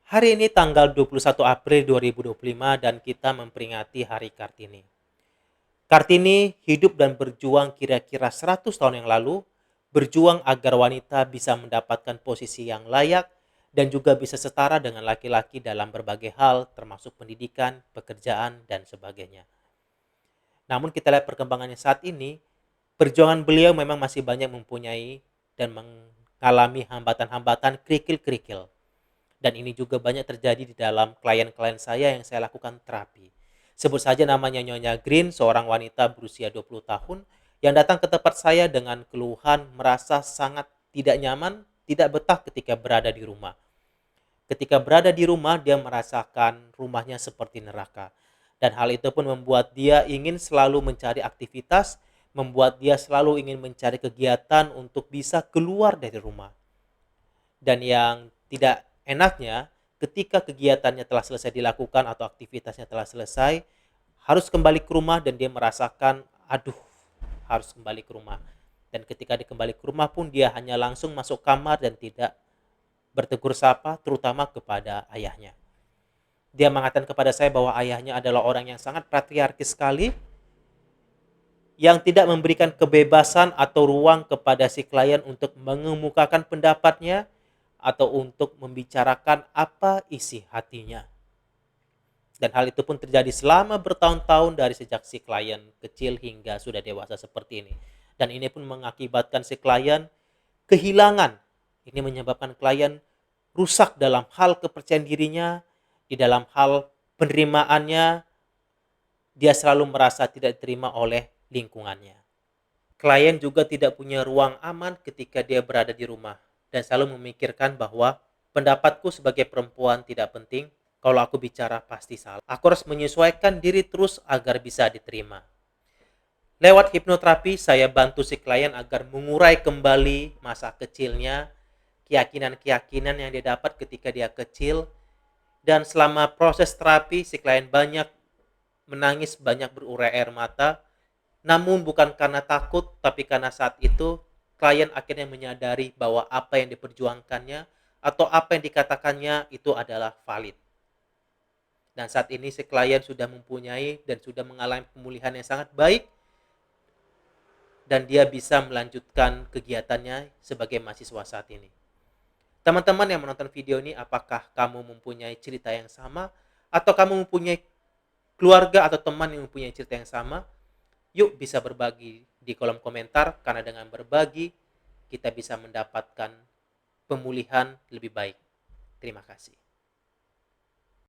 Hari ini tanggal 21 April 2025 dan kita memperingati Hari Kartini. Kartini hidup dan berjuang kira-kira 100 tahun yang lalu, berjuang agar wanita bisa mendapatkan posisi yang layak dan juga bisa setara dengan laki-laki dalam berbagai hal termasuk pendidikan, pekerjaan, dan sebagainya. Namun kita lihat perkembangannya saat ini, perjuangan beliau memang masih banyak mempunyai dan mengalami hambatan-hambatan, kerikil-kerikil. Dan ini juga banyak terjadi di dalam klien-klien saya yang saya lakukan terapi. Sebut saja namanya Nyonya Green, seorang wanita berusia 20 tahun yang datang ke tempat saya dengan keluhan merasa sangat tidak nyaman, tidak betah ketika berada di rumah. Ketika berada di rumah, dia merasakan rumahnya seperti neraka. Dan hal itu pun membuat dia ingin selalu mencari aktivitas, membuat dia selalu ingin mencari kegiatan untuk bisa keluar dari rumah. Dan yang tidak enaknya, ketika kegiatannya telah selesai dilakukan atau aktivitasnya telah selesai, harus kembali ke rumah dan dia merasakan, aduh, harus kembali ke rumah. Dan ketika dia kembali ke rumah pun dia hanya langsung masuk kamar dan tidak bertegur sapa, terutama kepada ayahnya. Dia mengatakan kepada saya bahwa ayahnya adalah orang yang sangat patriarkis sekali, yang tidak memberikan kebebasan atau ruang kepada si klien untuk mengemukakan pendapatnya atau untuk membicarakan apa isi hatinya. Dan hal itu pun terjadi selama bertahun-tahun dari sejak si klien kecil hingga sudah dewasa seperti ini. Dan ini pun mengakibatkan si klien kehilangan. Ini menyebabkan klien rusak dalam hal kepercayaan dirinya, di dalam hal penerimaannya, dia selalu merasa tidak diterima oleh lingkungannya. Klien juga tidak punya ruang aman ketika dia berada di rumah dan selalu memikirkan bahwa pendapatku sebagai perempuan tidak penting, kalau aku bicara pasti salah. Aku harus menyesuaikan diri terus agar bisa diterima. Lewat hipnoterapi, saya bantu si klien agar mengurai kembali masa kecilnya, keyakinan-keyakinan yang dia dapat ketika dia kecil, dan selama proses terapi, si klien banyak menangis, banyak berurai air mata, namun bukan karena takut, tapi karena saat itu klien akhirnya menyadari bahwa apa yang diperjuangkannya atau apa yang dikatakannya itu adalah valid. Dan saat ini si klien sudah mempunyai dan sudah mengalami pemulihan yang sangat baik dan dia bisa melanjutkan kegiatannya sebagai mahasiswa saat ini. Teman-teman yang menonton video ini, apakah kamu mempunyai cerita yang sama atau kamu mempunyai keluarga atau teman yang mempunyai cerita yang sama? Yuk bisa berbagi di kolom komentar, karena dengan berbagi kita bisa mendapatkan pemulihan lebih baik. Terima kasih.